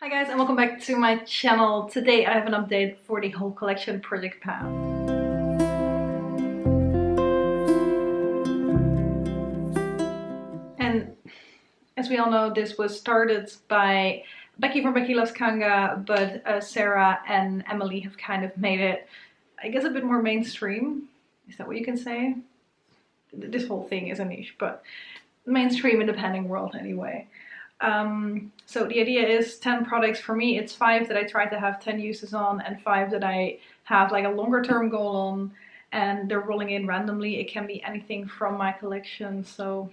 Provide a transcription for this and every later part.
Hi guys, and welcome back to my channel. Today I have an update for the whole collection project pan. And as we all know, this was started by Becky from Becky Loves Kanga, but Sarah and Emily have kind of made it, I guess, a bit more mainstream. Is that what you can say? This whole thing is a niche, but mainstream in the panning world anyway. So the idea is 10 products. For me, it's 5 that I try to have 10 uses on and 5 that I have like a longer term goal on, and they're rolling in randomly. It can be anything from my collection, so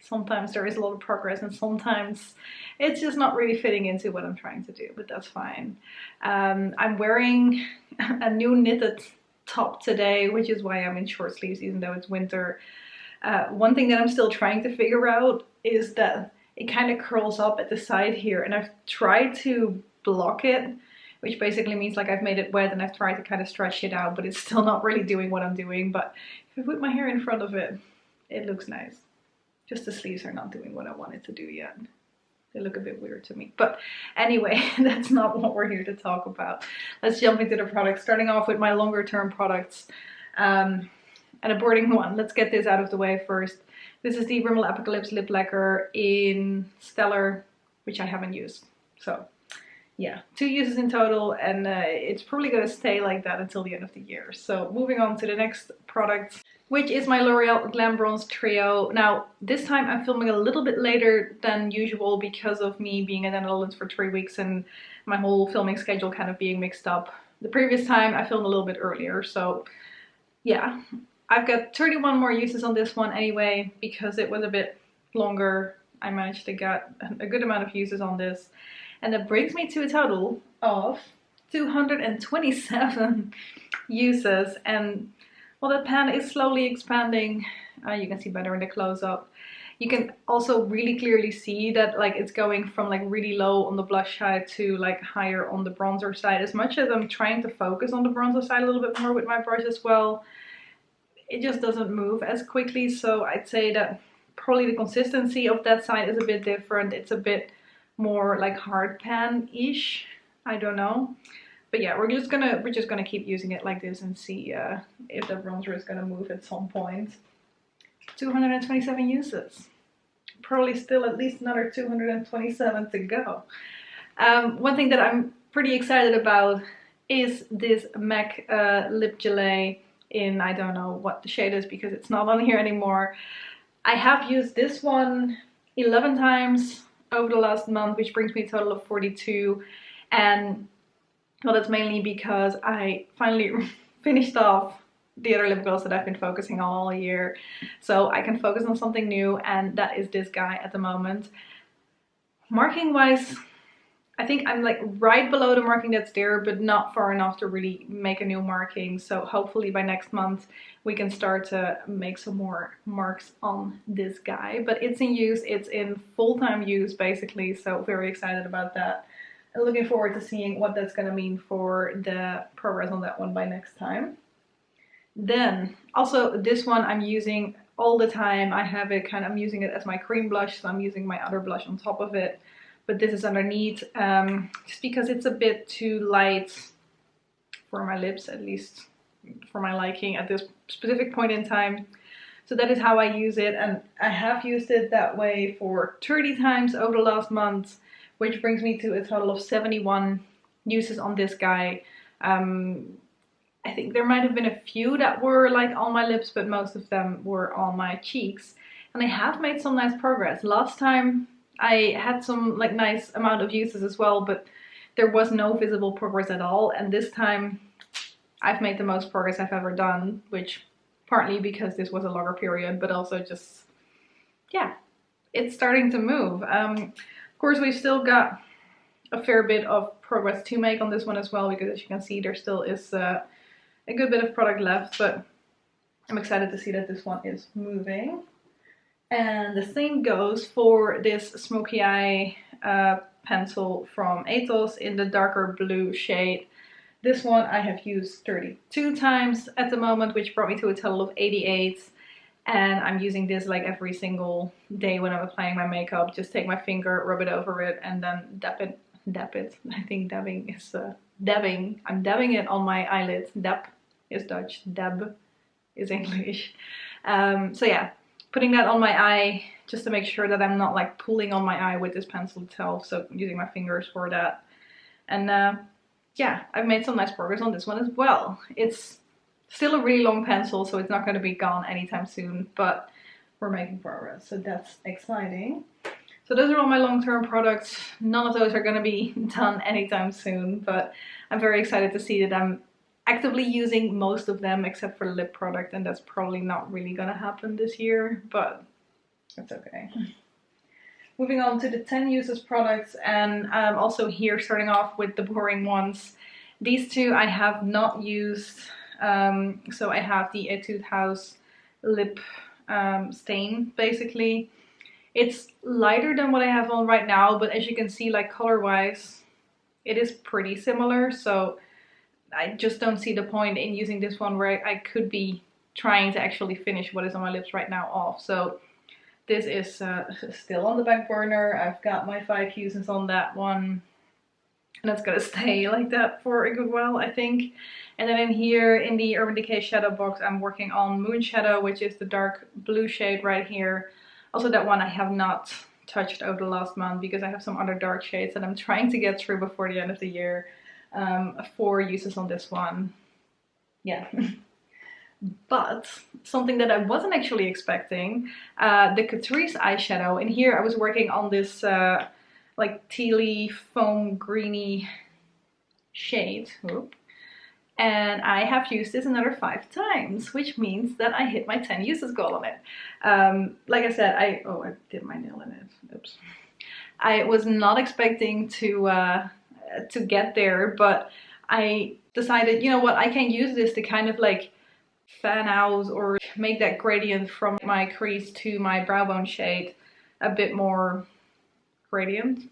sometimes there is a lot of progress and sometimes it's just not really fitting into what I'm trying to do, but that's fine. I'm wearing a new knitted top today, which is why I'm in short sleeves even though it's winter. One thing that I'm still trying to figure out is that it kind of curls up at the side here, and I've tried to block it, which basically means like I've made it wet and I've tried to kind of stretch it out, but it's still not really doing what I'm doing. But if I put my hair in front of it, it looks nice. Just the sleeves are not doing what I wanted to do yet. They look a bit weird to me. But anyway, that's not what we're here to talk about. Let's jump into the products, starting off with my longer term products. And a boarding one. Let's get this out of the way first. This is the Rimmel Apocalips Lip Lacquer in Stellar, which I haven't used. So yeah, 2 uses in total, and it's probably going to stay like that until the end of the year. So moving on to the next product, which is my L'Oreal Glam Bronze Trio. Now, this time I'm filming a little bit later than usual because of me being in the Netherlands for 3 weeks and my whole filming schedule kind of being mixed up. The previous time I filmed a little bit earlier, so yeah. I've got 31 more uses on this one anyway, because it was a bit longer. I managed to get a good amount of uses on this. And that brings me to a total of 227 uses. And well, the pan is slowly expanding. You can see better in the close-up. You can also really clearly see that like it's going from like really low on the blush side to like higher on the bronzer side. As much as I'm trying to focus on the bronzer side a little bit more with my brush as well, it just doesn't move as quickly. So I'd say that probably the consistency of that side is a bit different. It's a bit more like hard pan-ish. I don't know. But yeah, we're just gonna keep using it like this and see if the bronzer is gonna move at some point. 227 uses. Probably still at least another 227 to go. One thing that I'm pretty excited about is this MAC Lipgelee in, I don't know what the shade is because it's not on here anymore. I have used this one 11 times over the last month, which brings me a total of 42. And well, that's mainly because I finally finished off the other lip gloss that I've been focusing on all year. So I can focus on something new, and that is this guy at the moment. Marking wise, I think I'm like right below the marking that's there, but not far enough to really make a new marking. So hopefully by next month we can start to make some more marks on this guy. But it's in use, it's in full-time use basically, so very excited about that. And looking forward to seeing what that's going to mean for the progress on that one by next time. Then also this one I'm using all the time. I have it kind of, I'm using it as my cream blush, so I'm using my other blush on top of it. But this is underneath, just because it's a bit too light for my lips, at least for my liking at this specific point in time. So that is how I use it, and I have used it that way for 30 times over the last month, which brings me to a total of 71 uses on this guy. I think there might have been a few that were like on my lips, but most of them were on my cheeks. And I have made some nice progress. Last time I had some like nice amount of uses as well, but there was no visible progress at all. And this time I've made the most progress I've ever done, which partly because this was a longer period, but also just, yeah, it's starting to move. Of course, we've still got a fair bit of progress to make on this one as well, because as you can see, there still is a good bit of product left, but I'm excited to see that this one is moving. And the same goes for this Smokey Eye pencil from Etos in the darker blue shade. This one I have used 32 times at the moment, which brought me to a total of 88. And I'm using this like every single day when I'm applying my makeup. Just take my finger, rub it over it, and then dab it dab it. I think dabbing is dabbing. I'm dabbing it on my eyelid. Dab is Dutch, dab is English. So yeah, putting that on my eye just to make sure that I'm not like pulling on my eye with this pencil itself. So using my fingers for that. And yeah, I've made some nice progress on this one as well. It's still a really long pencil, so it's not going to be gone anytime soon, but we're making progress, so that's exciting. So those are all my long-term products. None of those are going to be done anytime soon, but I'm very excited to see that I'm actively using most of them except for the lip product, and that's probably not really going to happen this year, but it's okay. Moving on to the 10 uses products, and also here starting off with the boring ones. These two I have not used. So I have the Etude House lip stain, basically. It's lighter than what I have on right now, but as you can see, like color wise, it is pretty similar. So I just don't see the point in using this one where I could be trying to actually finish what is on my lips right now off. So this is still on the back burner. I've got my 5 uses on that one, and it's gonna stay like that for a good while, I think. And then in here in the Urban Decay shadow box, I'm working on Moonshadow, which is the dark blue shade right here. Also, that one I have not touched over the last month because I have some other dark shades that I'm trying to get through before the end of the year. 4 uses on this one. Yeah. But something that I wasn't actually expecting, the Catrice eyeshadow. In here I was working on this like tealy foam greeny shade. Oop. And I have used this another 5 times, which means that I hit my 10 uses goal on it. Like I said, I did my nail in it. Oops. I was not expecting to get there, but I decided, you know what, I can use this to kind of like fan out or make that gradient from my crease to my brow bone shade a bit more gradient.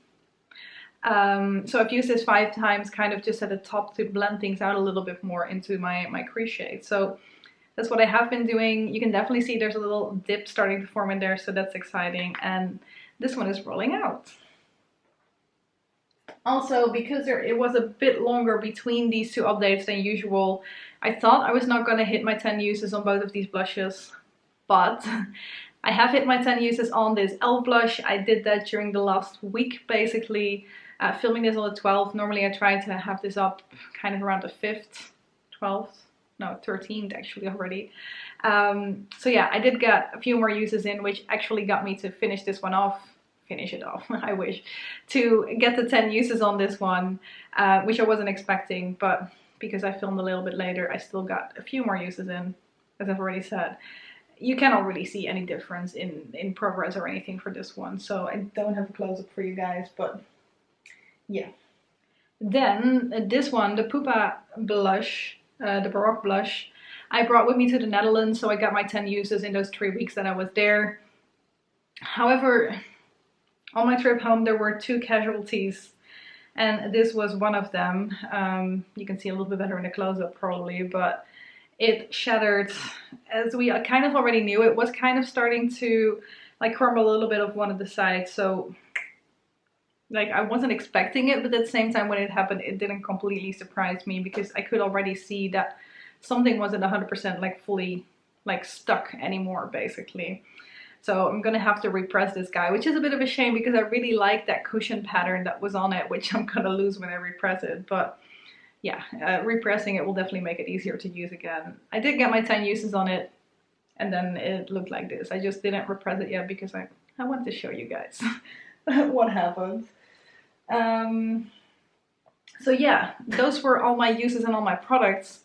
So I've used this 5 times kind of just at the top to blend things out a little bit more into my crease shade. So that's what I have been doing. You can definitely see there's a little dip starting to form in there, so that's exciting. And this one is rolling out. Also, because it was a bit longer between these 2 updates than usual, I thought I was not going to hit my 10 uses on both of these blushes, but I have hit my 10 uses on this e.l.f. blush. I did that during the last week, basically. Filming this on the 12th. Normally I try to have this up kind of around the 5th, 12th, no 13th actually already. So yeah, I did get a few more uses in, which actually got me to finish this one off. Finish it off, I wish. To get the 10 uses on this one, which I wasn't expecting, but because I filmed a little bit later, I still got a few more uses in, as I've already said. You cannot really see any difference in progress or anything for this one, so I don't have a close-up for you guys, but yeah. Then this one, the Pupa blush, the Baroque blush, I brought with me to the Netherlands, so I got my 10 uses in those 3 weeks that I was there. However, on my trip home there were 2 casualties, and this was one of them. You can see a little bit better in the close-up probably, but it shattered. As we kind of already knew, it was kind of starting to like crumble a little bit of one of the sides, so like I wasn't expecting it, but at the same time when it happened it didn't completely surprise me because I could already see that something wasn't 100% like fully like stuck anymore basically. So I'm gonna have to repress this guy, which is a bit of a shame because I really like that cushion pattern that was on it, which I'm gonna lose when I repress it. But yeah, repressing it will definitely make it easier to use again. I did get my 10 uses on it, and then it looked like this. I just didn't repress it yet because I want to show you guys what happened. So yeah, those were all my uses and all my products.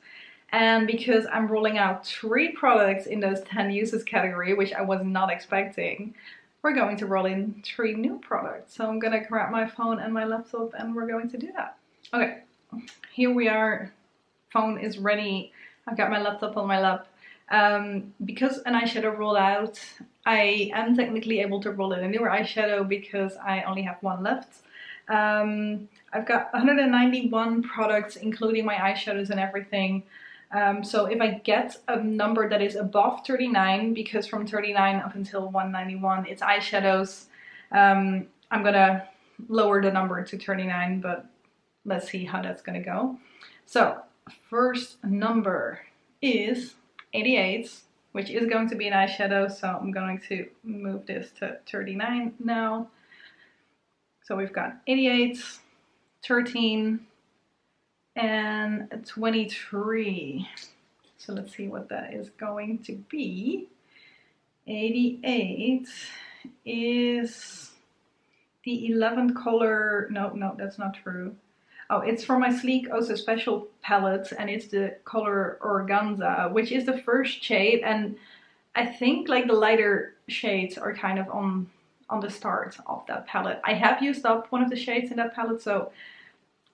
And because I'm rolling out 3 products in those 10 uses category, which I was not expecting, we're going to roll in 3 new products. So I'm gonna grab my phone and my laptop and we're going to do that. Okay, here we are. Phone is ready. I've got my laptop on my lap. Because an eyeshadow rolled out, I am technically able to roll in a newer eyeshadow because I only have 1 left. I've got 191 products including my eyeshadows and everything. So if I get a number that is above 39, because from 39 up until 191 it's eyeshadows, I'm gonna lower the number to 39, but let's see how that's gonna go. So first number is 88, which is going to be an eyeshadow, so I'm going to move this to 39 now. So we've got 88, 13, and 23. So let's see what that is going to be. 88 is the 11th color. No, that's not true. Oh, it's from my Sleek Oh So Special palette, and it's the color Organza, which is the first shade, and I think like the lighter shades are kind of on the start of that palette. I have used up one of the shades in that palette, so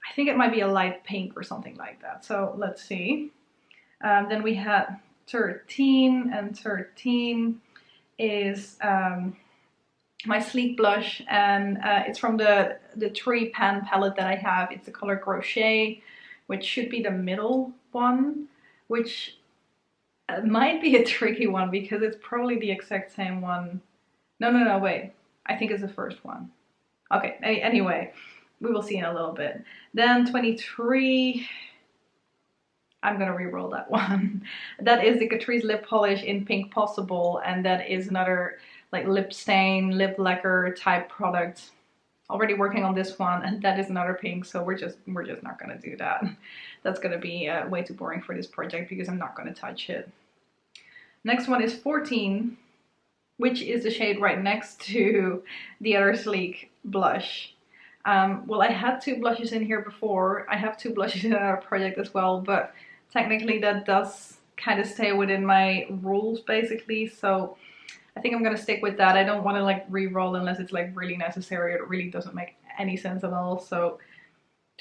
I think it might be a light pink or something like that. So let's see. Then we had 13, and 13 is my Sleek blush, and it's from the Tree Pan palette that I have. It's the color Crochet, which should be the middle one, which might be a tricky one because it's probably the exact same one. No, wait. I think it's the first one. Okay, anyway, we will see in a little bit. Then 23, I'm gonna re-roll that one. That is the Catrice lip polish in Pink Possible, and that is another like lip stain, lip lacquer type product. Already working on this one, and that is another pink, so we're just not gonna do that. That's gonna be way too boring for this project because I'm not gonna touch it. Next one is 14, which is the shade right next to the other Sleek blush. Well, I had two blushes in here before. I have two blushes in another project as well, but technically that does kind of stay within my rules basically, so I think I'm gonna stick with that. I don't want to like re-roll unless it's like really necessary. It really doesn't make any sense at all. So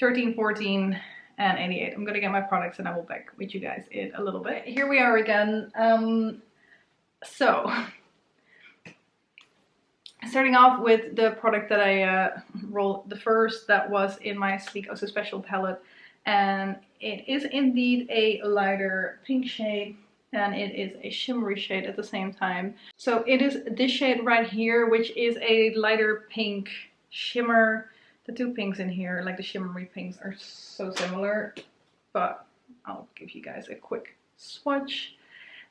13, 14, and 88. I'm gonna get my products and I will back with you guys in a little bit. Here we are again. So starting off with the product that I rolled the first, that was in my Sleek Oh So Special palette, and it is indeed a lighter pink shade, and it is a shimmery shade at the same time. So it is this shade right here, which is a lighter pink shimmer. The two pinks in here, like the shimmery pinks, are so similar, but I'll give you guys a quick swatch.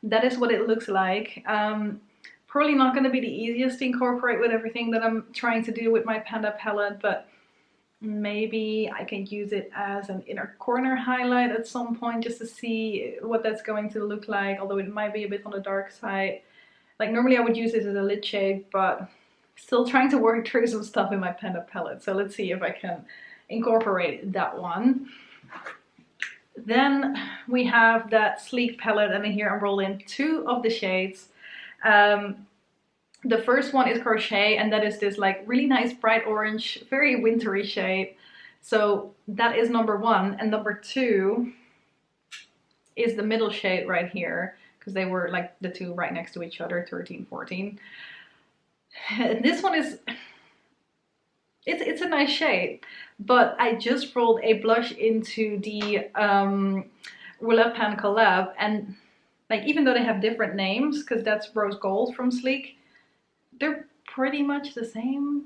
That is what it looks like. Probably not going to be the easiest to incorporate with everything that I'm trying to do with my Panda palette, but maybe I can use it as an inner corner highlight at some point just to see what that's going to look like, although it might be a bit on the dark side. Like normally I would use this as a lid shade, but still trying to work through some stuff in my Panda palette. So let's see if I can incorporate that one. Then we have that Sleek palette, and in here I'm rolling two of the shades. The first one is Crochet, and that is this like really nice bright orange, very wintry shade. So that is number one, and number two is the middle shade right here, because they were like the two right next to each other, 13, 14. This one is, it's a nice shade, but I just rolled a blush into the Roulette Pan collab, and like even though they have different names, because that's Rose Gold from Sleek, they're pretty much the same.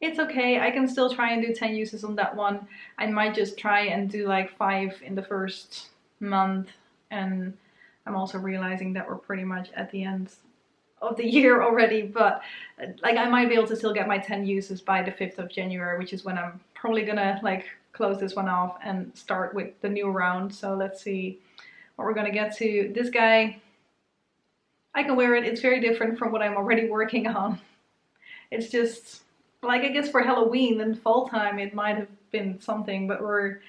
It's okay. I can still try and do 10 uses on that one. I might just try and do like 5 in the first month, and I'm also realizing that we're pretty much at the end of the year already, but like I might be able to still get my 10 uses by the 5th of January, which is when I'm probably gonna like close this one off and start with the new round. So let's see what we're gonna get to. This guy, I can wear it. It's very different from what I'm already working on. It's just like, I guess for Halloween and fall time it might have been something, but we're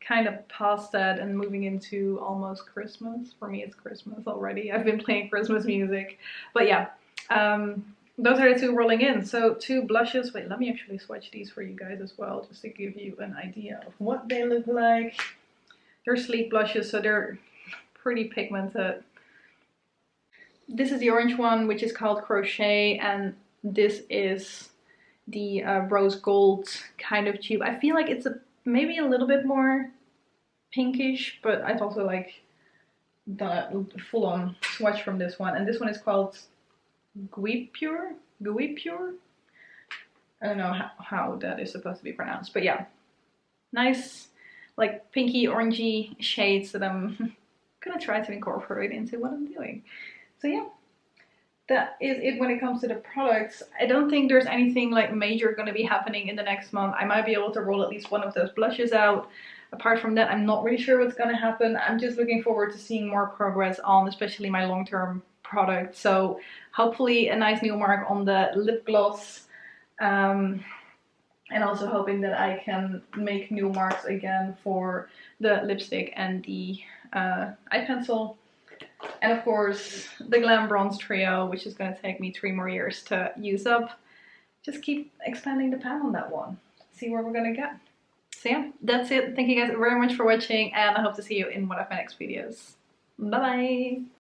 kind of past that and moving into almost Christmas. For me it's Christmas already. I've been playing Christmas music. But yeah, those are the two rolling in. So two blushes. Wait, let me actually swatch these for you guys as well, just to give you an idea of what they look like. They're Sleek blushes, so they're pretty pigmented. This is the orange one, which is called Crochet, and this is the rose gold kind of tube. I feel like it's maybe a little bit more pinkish, but I've also like done a full-on swatch from this one, and this one is called Guipure. I don't know how that is supposed to be pronounced, but yeah, nice like pinky orangey shades that I'm gonna try to incorporate into what I'm doing. So yeah, that is it when it comes to the products. I don't think there's anything like major going to be happening in the next month. I might be able to roll at least one of those blushes out. Apart from that, I'm not really sure what's going to happen. I'm just looking forward to seeing more progress on especially my long-term product. So hopefully a nice new mark on the lip gloss. And also hoping that I can make new marks again for the lipstick and the eye pencil. And of course the Glam Bronze Trio, which is going to take me 3 more years to use up. Just keep expanding the pan on that one. See where we're going to get. So yeah, that's it. Thank you guys very much for watching, and I hope to see you in one of my next videos. Bye bye!